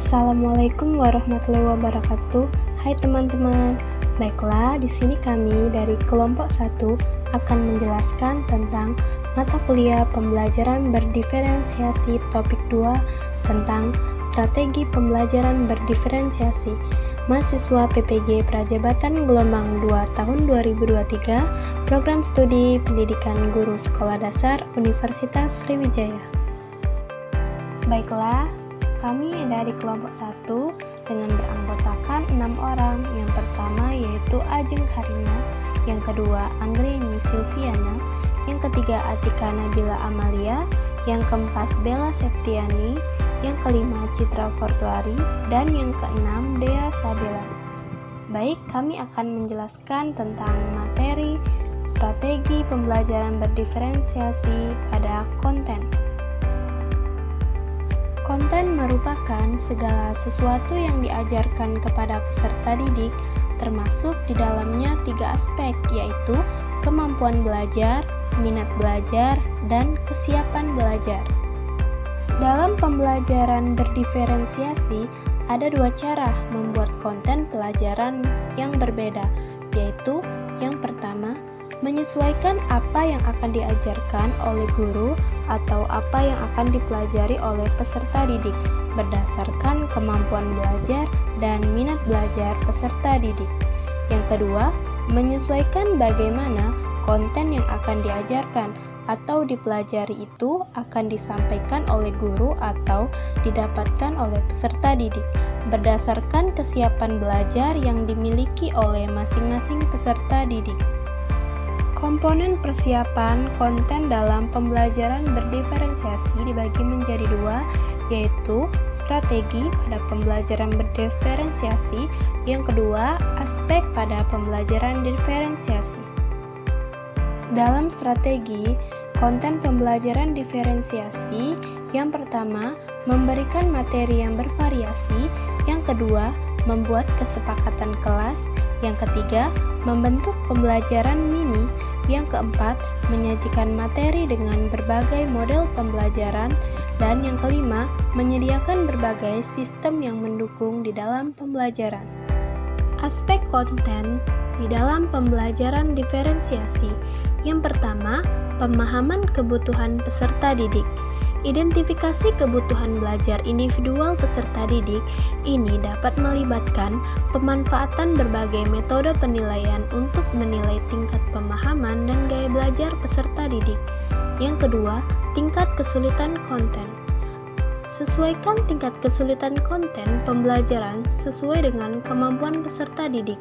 Assalamualaikum warahmatullahi wabarakatuh. Hai teman-teman. Baiklah, di sini kami dari kelompok 1 akan menjelaskan tentang mata kuliah pembelajaran berdiferensiasi topik 2 tentang strategi pembelajaran berdiferensiasi. Mahasiswa PPG Prajabatan Gelombang 2 tahun 2023, Program Studi Pendidikan Guru Sekolah Dasar Universitas Sriwijaya. Baiklah, kami dari kelompok 1 dengan beranggotakan 6 orang. Yang pertama yaitu Ajeng Karina, yang kedua Anggreni Silviana, yang ketiga Atika Nabila Amalia, yang keempat Bella Septiani, yang kelima Citra Fortuari, dan yang keenam Dea Sabila. Baik, kami akan menjelaskan tentang materi strategi pembelajaran berdiferensiasi pada konten. Konten merupakan segala sesuatu yang diajarkan kepada peserta didik, termasuk di dalamnya 3 aspek, yaitu kemampuan belajar, minat belajar, dan kesiapan belajar. Dalam pembelajaran berdiferensiasi, ada 2 cara membuat konten pelajaran yang berbeda, yaitu yang pertama, menyesuaikan apa yang akan diajarkan oleh guru atau apa yang akan dipelajari oleh peserta didik berdasarkan kemampuan belajar dan minat belajar peserta didik. Yang kedua, menyesuaikan bagaimana konten yang akan diajarkan atau dipelajari itu akan disampaikan oleh guru atau didapatkan oleh peserta didik berdasarkan kesiapan belajar yang dimiliki oleh masing-masing peserta didik. Komponen persiapan konten dalam pembelajaran berdiferensiasi dibagi menjadi 2, yaitu strategi pada pembelajaran berdiferensiasi, yang kedua aspek pada pembelajaran diferensiasi. Dalam strategi konten pembelajaran diferensiasi, yang pertama memberikan materi yang bervariasi, yang kedua membuat kesepakatan kelas, yang ketiga membentuk pembelajaran mini, yang keempat menyajikan materi dengan berbagai model pembelajaran, dan yang kelima menyediakan berbagai sistem yang mendukung di dalam pembelajaran. Aspek konten di dalam pembelajaran diferensiasi. Yang pertama, pemahaman kebutuhan peserta didik. Identifikasi kebutuhan belajar individual peserta didik ini dapat melibatkan pemanfaatan berbagai metode penilaian untuk menilai tingkat pemahaman dan gaya belajar peserta didik. Yang kedua, tingkat kesulitan konten. Sesuaikan tingkat kesulitan konten pembelajaran sesuai dengan kemampuan peserta didik.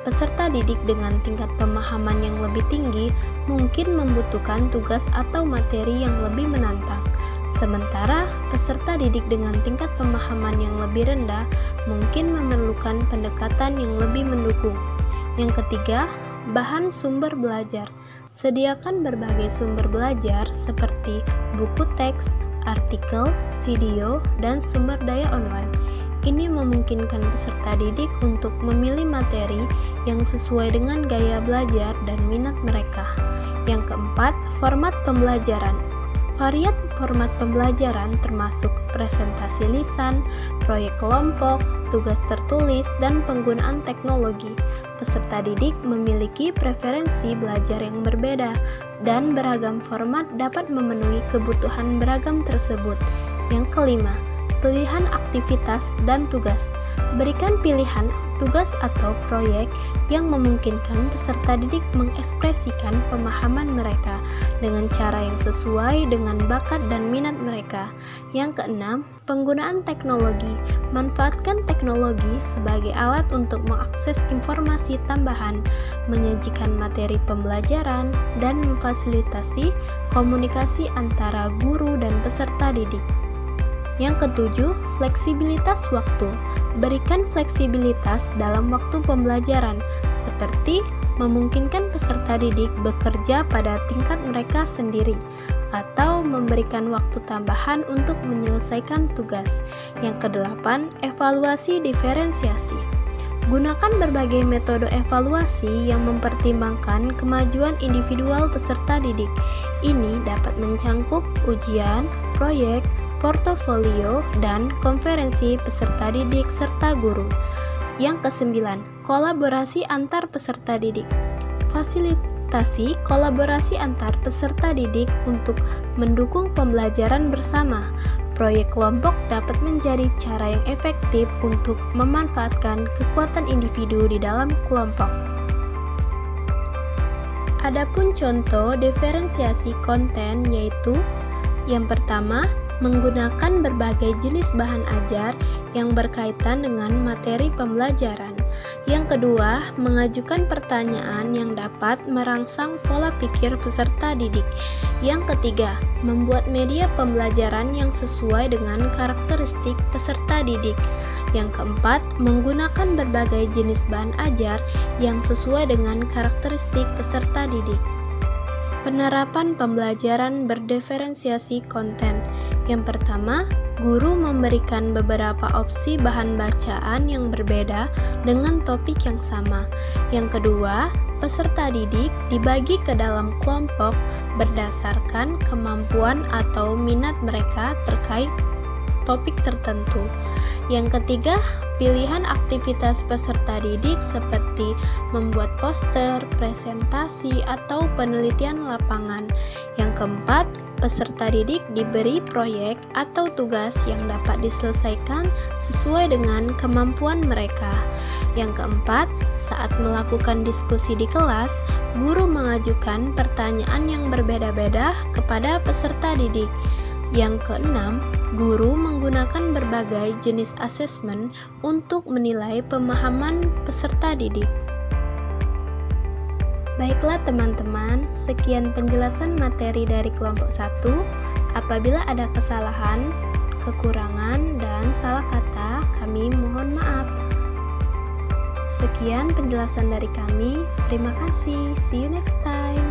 Peserta didik dengan tingkat pemahaman yang lebih tinggi mungkin membutuhkan tugas atau materi yang lebih menantang. Sementara peserta didik dengan tingkat pemahaman yang lebih rendah mungkin memerlukan pendekatan yang lebih mendukung. Yang ketiga, bahan sumber belajar. Sediakan berbagai sumber belajar seperti buku teks, artikel, video, dan sumber daya online. Ini memungkinkan peserta didik untuk memilih materi yang sesuai dengan gaya belajar dan minat mereka. Yang keempat, format pembelajaran. Varian format pembelajaran termasuk presentasi lisan, proyek kelompok, tugas tertulis, dan penggunaan teknologi. Peserta didik memiliki preferensi belajar yang berbeda, dan beragam format dapat memenuhi kebutuhan beragam tersebut. Yang kelima, pilihan aktivitas dan tugas. Berikan pilihan tugas atau proyek yang memungkinkan peserta didik mengekspresikan pemahaman mereka dengan cara yang sesuai dengan bakat dan minat mereka. Yang keenam, penggunaan teknologi. Manfaatkan teknologi sebagai alat untuk mengakses informasi tambahan, menyajikan materi pembelajaran, dan memfasilitasi komunikasi antara guru dan peserta didik. Yang ketujuh, fleksibilitas waktu. Berikan fleksibilitas dalam waktu pembelajaran, seperti memungkinkan peserta didik bekerja pada tingkat mereka sendiri, atau memberikan waktu tambahan untuk menyelesaikan tugas. Yang kedelapan, evaluasi diferensiasi. Gunakan berbagai metode evaluasi yang mempertimbangkan kemajuan individual peserta didik. Ini dapat mencangkup ujian, proyek, portofolio, dan konferensi peserta didik serta guru. Yang kesembilan, kolaborasi antar peserta didik. Fasilitasi kolaborasi antar peserta didik untuk mendukung pembelajaran bersama. Proyek kelompok dapat menjadi cara yang efektif untuk memanfaatkan kekuatan individu di dalam kelompok. Adapun contoh diferensiasi konten yaitu yang pertama, menggunakan berbagai jenis bahan ajar yang berkaitan dengan materi pembelajaran. Yang kedua, mengajukan pertanyaan yang dapat merangsang pola pikir peserta didik. Yang ketiga, membuat media pembelajaran yang sesuai dengan karakteristik peserta didik. Yang keempat, menggunakan berbagai jenis bahan ajar yang sesuai dengan karakteristik peserta didik. Penerapan pembelajaran berdiferensiasi konten. Yang pertama, guru memberikan beberapa opsi bahan bacaan yang berbeda dengan topik yang sama. Yang kedua, peserta didik dibagi ke dalam kelompok berdasarkan kemampuan atau minat mereka terkait topik tertentu. Yang ketiga, pilihan aktivitas peserta didik seperti membuat poster, presentasi, atau penelitian lapangan. Yang keempat, peserta didik diberi proyek atau tugas yang dapat diselesaikan sesuai dengan kemampuan mereka. Yang keempat, saat melakukan diskusi di kelas, guru mengajukan pertanyaan yang berbeda-beda kepada peserta didik. Yang keenam, guru menggunakan berbagai jenis asesmen untuk menilai pemahaman peserta didik. Baiklah teman-teman, sekian penjelasan materi dari kelompok 1. Apabila ada kesalahan, kekurangan, dan salah kata, kami mohon maaf. Sekian penjelasan dari kami. Terima kasih. See you next time.